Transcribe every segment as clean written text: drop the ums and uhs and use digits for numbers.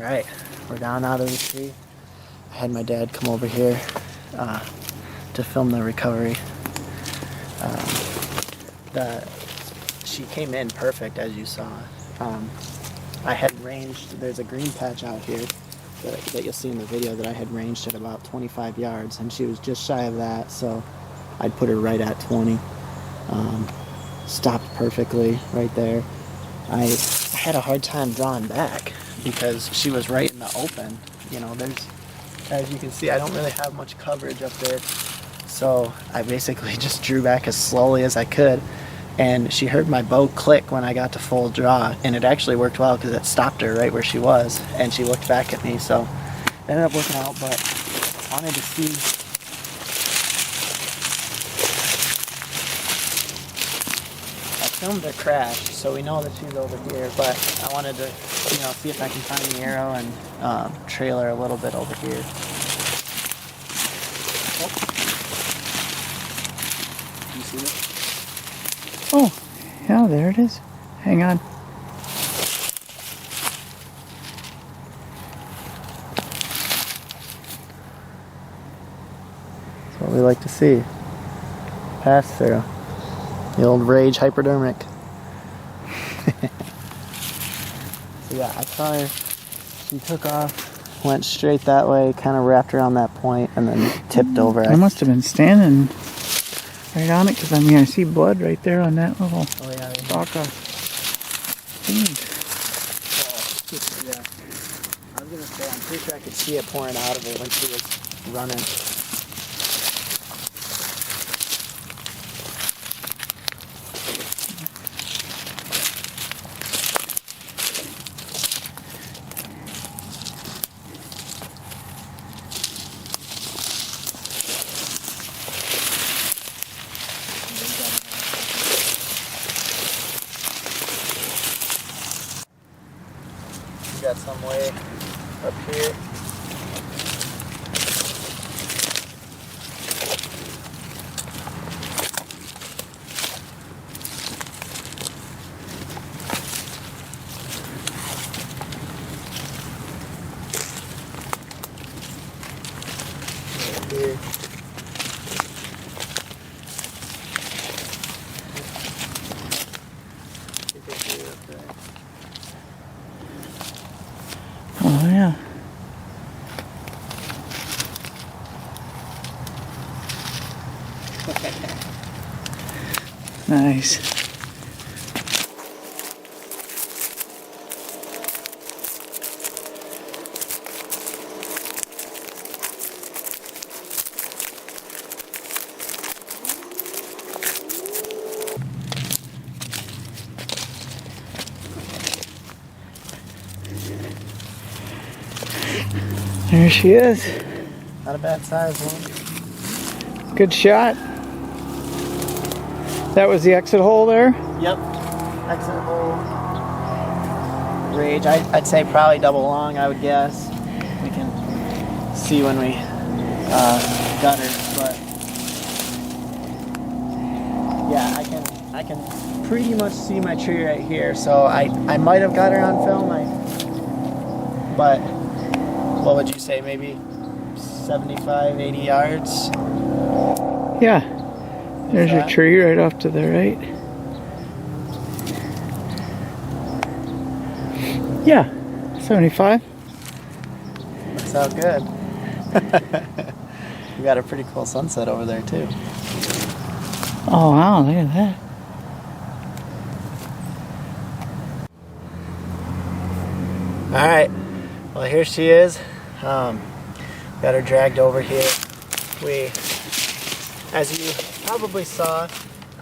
Alright, we're down out of the tree. I had my dad come over here to film the recovery. She came in perfect, as you saw. I had ranged, there's a green patch out here that you'll see in the video that I had ranged at about 25 yards, and she was just shy of that, so I'd put her right at 20. Stopped perfectly right there. I had a hard time drawing back because she was right in the open. You know, as you can see, I don't really have much coverage up there, so I basically just drew back as slowly as I could, and she heard my bow click when I got to full draw, and it actually worked well because it stopped her right where she was, and she looked back at me, so it ended up working out. But I wanted to see filmed her crash, so we know that she's over here, but I wanted to, see if I can find the arrow and trail her a little bit over here. Oh. You see it? Oh, yeah, there it is. Hang on. That's what we like to see. Pass through. The old rage hypodermic. So yeah, I saw her. She took off, went straight that way, kind of wrapped around that point, and then tipped over. I must have been standing right on it, because I see blood right there on that little stalk of thing. Yeah. I was gonna say, I'm pretty sure I could see it pouring out of it when she was running. Got some way up here. Right here. Oh, yeah. Nice. There she is. Not a bad size one. Good shot. That was the exit hole there? Yep. Exit hole. Rage. I'd say probably double long, I would guess. We can see when we got her, but yeah, I can pretty much see my tree right here, so I might have got her on film, but what would you say, maybe 75, 80 yards? Yeah. There's your tree right off to the right. Yeah, 75. Looks out good. We got a pretty cool sunset over there too. Oh wow, look at that. Alright, well here she is. Got her dragged over here. As you probably saw,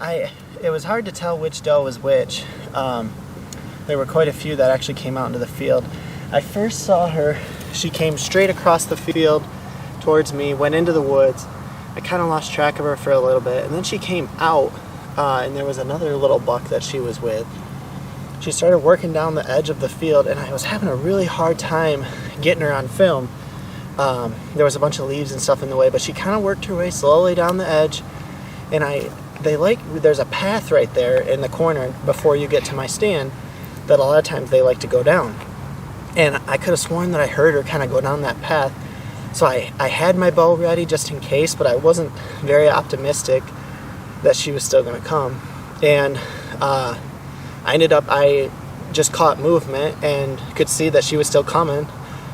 it was hard to tell which doe was which. There were quite a few that actually came out into the field. I first saw her, she came straight across the field towards me, went into the woods. I kind of lost track of her for a little bit, and then she came out, and there was another little buck that she was with. She started working down the edge of the field, and I was having a really hard time getting her on film. There was a bunch of leaves and stuff in the way, but she kind of worked her way slowly down the edge, and there's a path right there in the corner before you get to my stand that a lot of times they like to go down. and I could have sworn that I heard her kind of go down that path. So I had my bow ready just in case, but I wasn't very optimistic that she was still going to come. And I just caught movement and could see that she was still coming.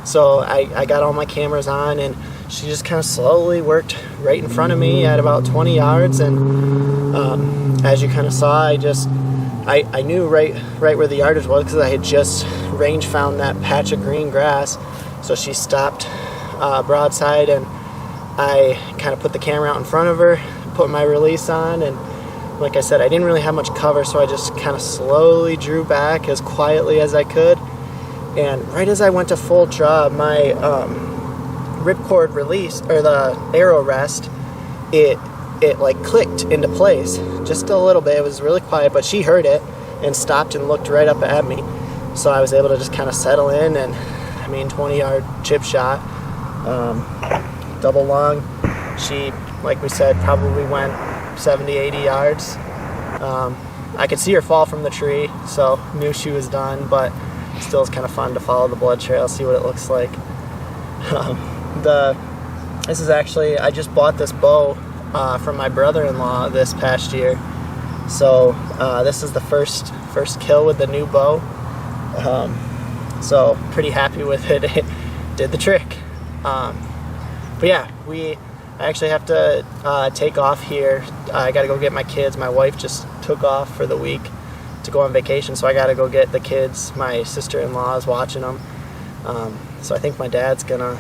So I got all my cameras on, and she just kind of slowly worked right in front of me at about 20 yards. And as you kind of saw, I knew right where the yardage was because I had just range found that patch of green grass. So she stopped broadside, and I kind of put the camera out in front of her, put my release on, and like I said, I didn't really have much cover, so I just kind of slowly drew back as quietly as I could. And right as I went to full draw, my ripcord release, or the arrow rest, it like clicked into place just a little bit. It was really quiet, but she heard it and stopped and looked right up at me. So I was able to just kind of settle in, and 20-yard chip shot, double lung. She, like we said, probably went 70, 80 yards. I could see her fall from the tree, so knew she was done, but still it's kind of fun to follow the blood trail, see what it looks like. This is actually, I just bought this bow from my brother-in-law this past year. So this is the first kill with the new bow. So pretty happy with it. It did the trick. But yeah, I actually have to take off here. I gotta go get my kids. My wife just took off for the week to go on vacation, so I gotta go get the kids. My sister-in-law is watching them. So I think my dad's gonna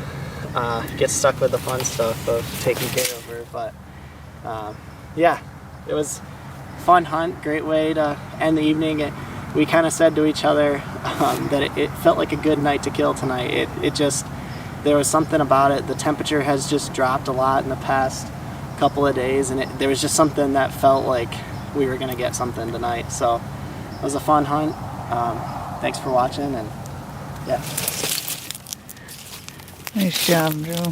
get stuck with the fun stuff of taking care of her. But yeah, it was a fun hunt, great way to end the evening. We kind of said to each other that it felt like a good night to kill tonight. There was something about it. The temperature has just dropped a lot in the past couple of days, and there was just something that felt like we were gonna get something tonight. So it was a fun hunt. Thanks for watching, and yeah. Nice job, Joe.